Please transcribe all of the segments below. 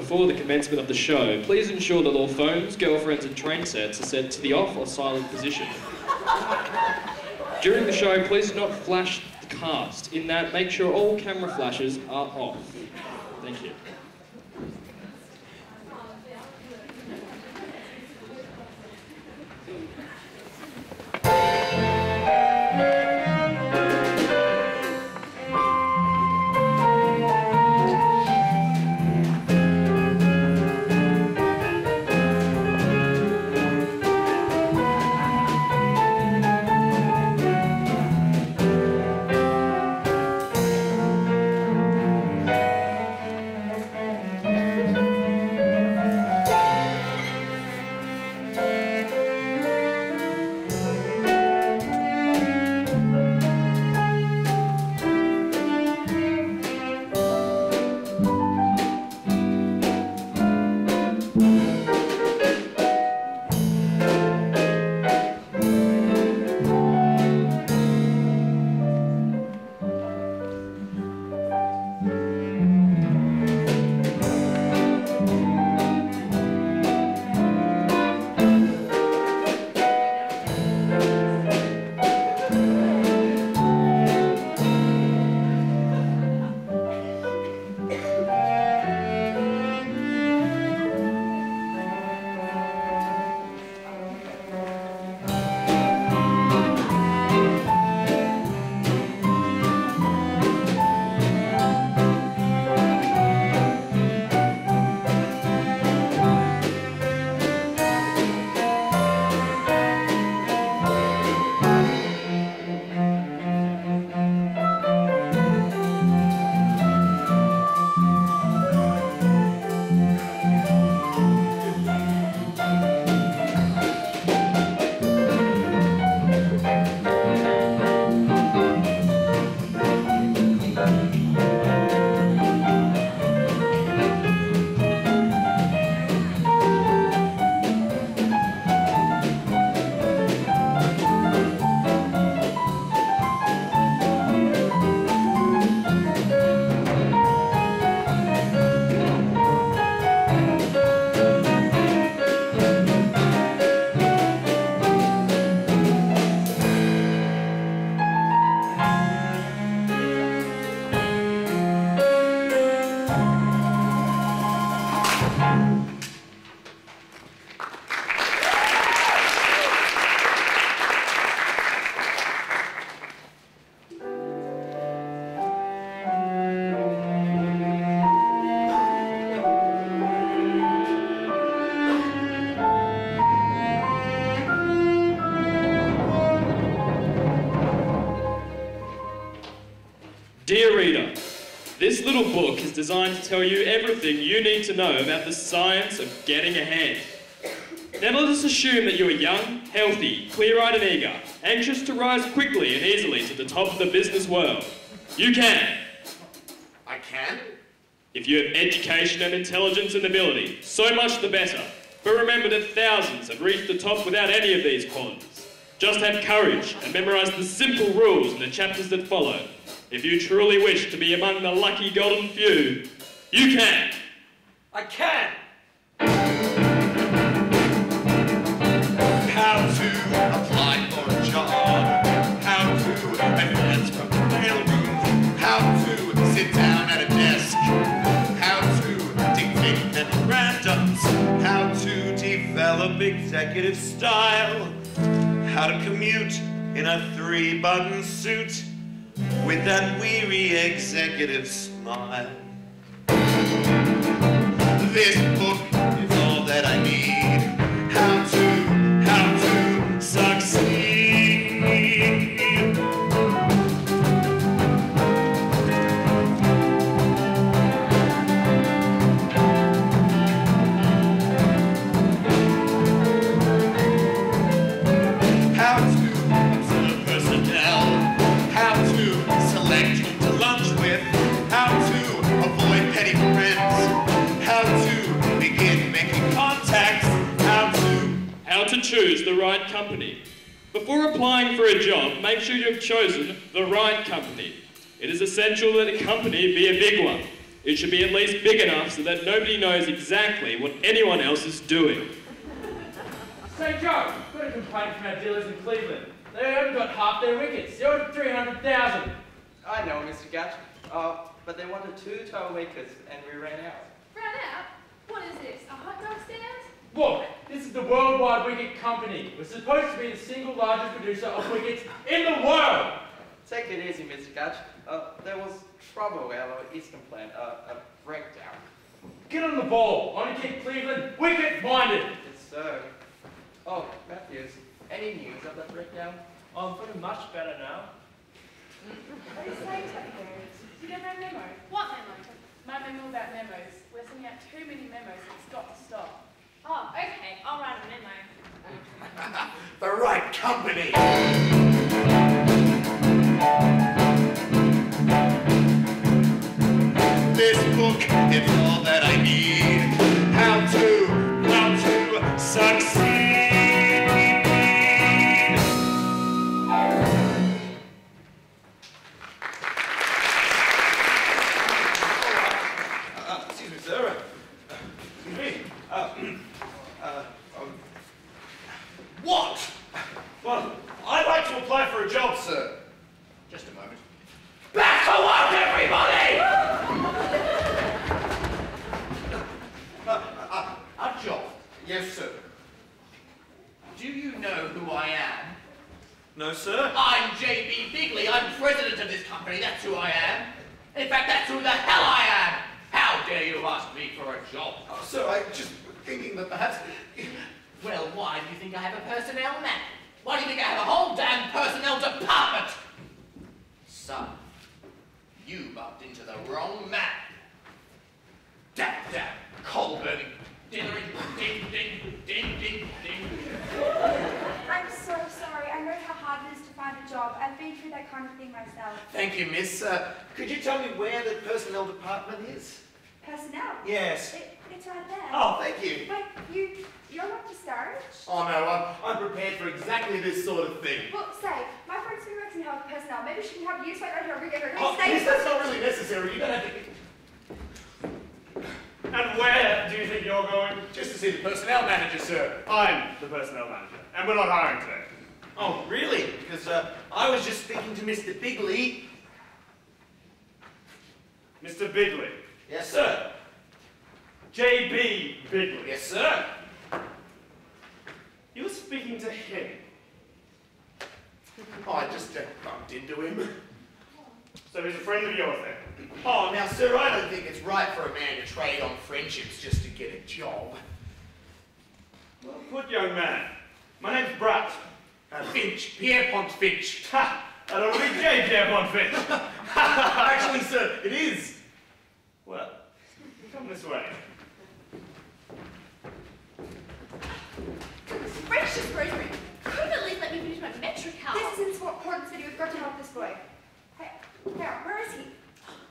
before the commencement of the show, please ensure that all phones, girlfriends and train sets are set to the off or silent position. During the show, please do not flash the cast. In that, make sure all camera flashes are off. Thank you. Dear reader, this little book is designed to tell you everything you need to know about the science of getting ahead. Now let us assume that you are young, healthy, clear-eyed and eager, anxious to rise quickly and easily to the top of the business world. You can. I can? If you have education and intelligence and ability, so much the better. But remember that thousands have reached the top without any of these qualities. Just have courage and memorise the simple rules in the chapters that follow. If you truly wish to be among the lucky golden few, you can. I can. How to apply for a job. How to advance from the mailroom. How to sit down at a desk. How to dictate memorandums. How to develop executive style. How to commute in a 3-button suit with that weary executive smile. This book is all that I need. How to succeed. How to observe personnel. How to select whom to lunch with. How to avoid petty friends. How to begin making contacts. How to choose the right company. Before applying for a job, make sure you've chosen the right company. It is essential that a company be a big one. It should be at least big enough so that nobody knows exactly what anyone else is doing. Say, Joe, got a complaint from our dealers in Cleveland. They haven't got half their wickets. They're at 300,000. I know, Mr. Gatch. But they wanted 2 tow wickets and we ran out. Ran out? What is this, a hot dog stand? Look, this is the Worldwide Wicket Company. We're supposed to be the single largest producer of wickets in the world. Take it easy, Mr. Gatch. There was trouble at our Eastern plant, a breakdown. Get on the ball. I want to keep Cleveland wicket-minded. Yes, sir. Oh, Matthews, any news of that breakdown? I'm feeling much better now. What are you saying, Secretary? You don't have memo? What memo? My memo about memos. We're sending out too many memos and it's got to stop. Oh, okay. I'll write a memo. The right company. This book is all that I need. How to succeed. Excuse me, sir. Excuse me. What? Well, I'd like to apply for a job, sir. Just a moment. Back to work, everybody! A job? Yes, sir. Do you know who I am? No, sir. I'm J.B. Bigley. I'm president of this company. That's who I am. In fact, that's who the hell I am. How dare you ask me for a job? Oh, sir, I'm just thinking that perhaps... Well, why do you think I have a personnel man? Why do you think I have a whole damn personnel department? Son, you bumped into the wrong man. Damn, coal-burning, dithering, ding, ding, ding, ding, ding. I'm so sorry. I know how hard it is to find a job. I've been through that kind of thing myself. Thank you, miss. Could you tell me where the personnel department is? Personnel? Yes. It's right there. Oh, thank you. Wait, you're not discouraged? Oh, no, I'm prepared for exactly this sort of thing. Well, say, my friend Sue works in health personnel. Maybe she can help you. Just wait right here. I'll bring her. Oh, miss, that's not really necessary. You don't have to... And where do you think you're going? Just to see the personnel manager, sir. I'm the personnel manager, and we're not hiring today. Oh, really? Because I was just speaking to Mr. Bigley. Mr. Bigley. Yes, sir. J.B. Bigley. Yes, sir. You were speaking to him. Oh, I just bumped into him. So he's a friend of yours then? Oh, now, sir, I don't think it's right for a man to trade on friendships just to get a job. Well put, young man. My name's Brat. Finch. Pierpont Finch. Ha! I don't want to be Pierpont Finch. Actually, sir, it is. Well, come this way. Goodness gracious, Rosemary. Couldn't at least let me finish my metric house. This is important study. We've got to help this boy. Hey, where is he?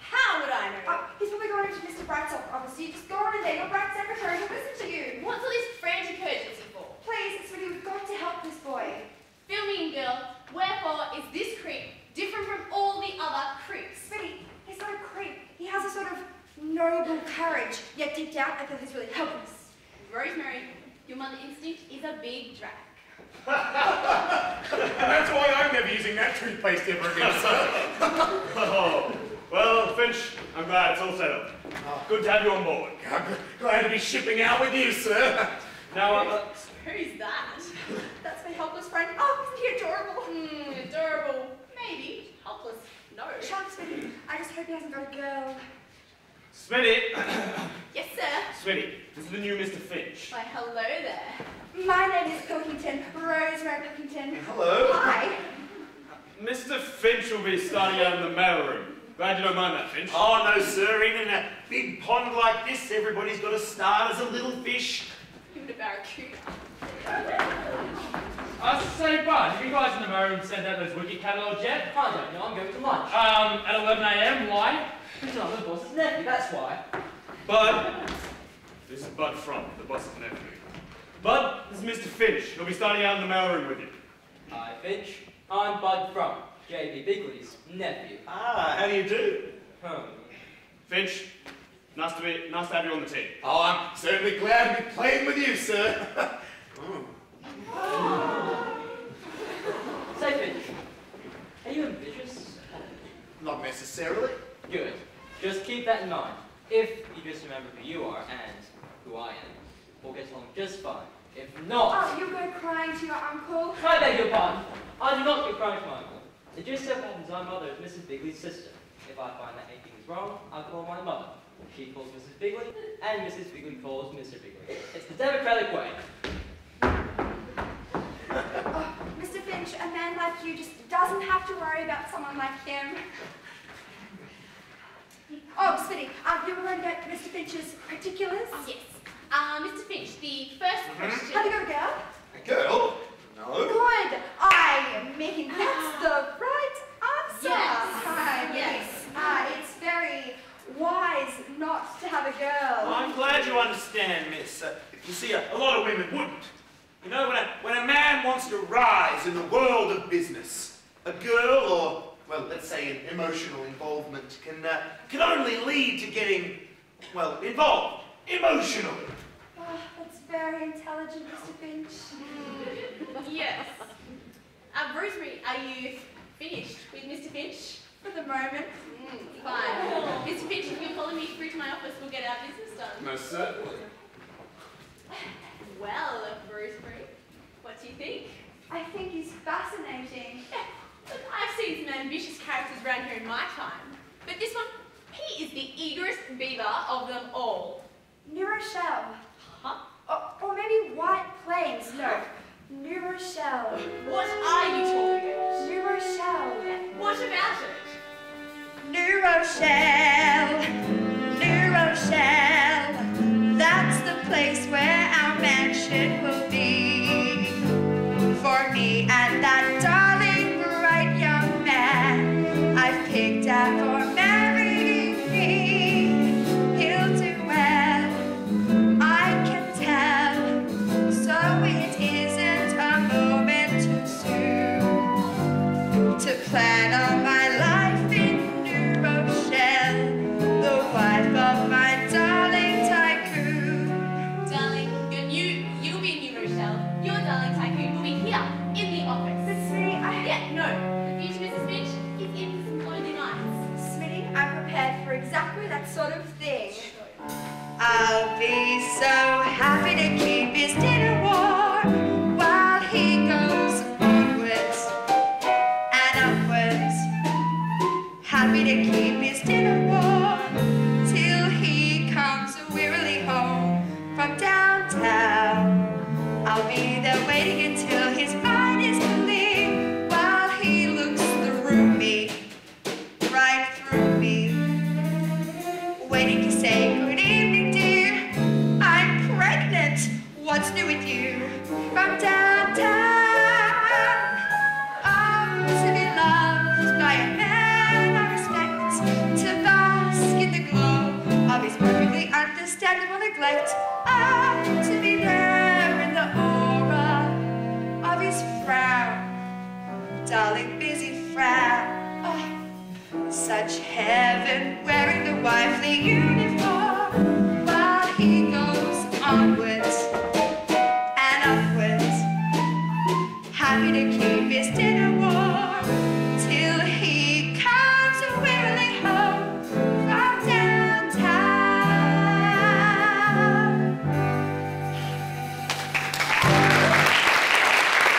How would I know? He's probably going into Mr. Bright's office. You just go on in there. You're Bright's secretary. He'll listen to you. What's all this frantic urgency for? Please, it's really, we've got to help this boy. Fill me in, girl. Wherefore is this creep different from all the other creeps? Sweetie, he's not a creep. He has a sort of noble courage. Yet deep down, I feel he's really helpless. Rosemary, your mother instinct is a big drag. And that's why I'm never using that toothpaste ever again, sir. Oh, well, Finch, I'm glad it's all settled. Good to have you on board. Glad to be shipping out with you, sir. Now, Who's that? That's my helpless friend. Oh, isn't he adorable? Adorable. Maybe. Helpless. No. Shut up, Smitty. I just hope he hasn't got a girl. Smitty. Yes, sir. Smitty, this is the new Mr. Finch. Why, hello there. My name is Pilkington, Rosemary Pilkington. Hello. Hi. Mr. Finch will be starting out in the mailroom. Glad you don't mind that, Finch. Oh, no, sir. Even in a big pond like this, everybody's got to start as a little fish. Even a barracuda. Say, Bud, have you guys in the mailroom sent out those wicket catalogues yet? I don't know, I'm going to lunch. At 11 a.m. Why? Because I'm the boss's nephew, that's why. Bud. This is Bud Front, the boss's nephew. Bud, this is Mr. Finch. He'll be starting out in the mailroom with you. Hi, Finch. I'm Bud Frump, J.B. Bigley's nephew. Ah, how do you do? Finch, Nice to have you on the team. Oh, I'm certainly glad to be playing with you, sir. Say, Finch, are you ambitious? Not necessarily. Good. Just keep that in mind. If you just remember who you are and who I am, we'll get along just fine. If not... Oh, you'll go crying to your uncle? I beg your pardon. I do not go crying to my uncle. It just so happens my mother is Mrs. Bigley's sister. If I find that anything is wrong, I call my mother. She calls Mrs. Bigley, and Mrs. Bigley calls Mr. Bigley. It's the democratic way. Oh, Mr. Finch, a man like you just doesn't have to worry about someone like him. Oh, Smitty, you were going to get Mr. Finch's particulars? Oh, yes. Mr. Finch, the first question... Have you got a girl? A girl? No. Good. I mean, that's the right answer. Yes. It's very wise not to have a girl. Well, I'm glad you understand, miss. You see, a lot of women wouldn't. You know, when a man wants to rise in the world of business, a girl or, well, let's say an emotional involvement can only lead to getting, well, involved emotionally. Oh, that's very intelligent, Mr. Finch. Yes. Rosemary, are you finished with Mr. Finch? For the moment. Fine. Mr. Finch, if you'll follow me through to my office, we'll get our business done. Most certainly. Well, Rosemary, what do you think? I think he's fascinating. Look, I've seen some ambitious characters around here in my time, but this one, he is the eagerest beaver of them all. New Rochelle. Huh? Or maybe White Plains. No. New Rochelle. What are you talking about? New Rochelle. What about it? New Rochelle. New Rochelle. That's the place where our mansion will be. For me and that darling, bright young man I've picked out for marrying me. He'll do well, I can tell. So it isn't a moment too soon to plan on my life in New Rochelle, the wife of my darling tycoon. Darling, you'll be in New Rochelle. Your darling tycoon will be here, in the office. But Smitty, Yeah, no. The future Mrs. Finch is in some lonely nights. Smitty, I'm prepared for exactly that sort of thing. I'll be so happy to keep his dinner warm while he goes onwards and upwards. Happy to keep his dinner warm till he comes wearily home from downtown. I'll be there waiting until his mind is clear while he looks through me, right through me, waiting to say good evening, dear. I'm pregnant. What's new with you? From downtown. Oh, to be loved by a man I respect, to bask in the glow of his perfectly understandable neglect. Oh, to be there in the aura of his frown, darling, busy frown. Oh, such heaven wearing the wifely uniform.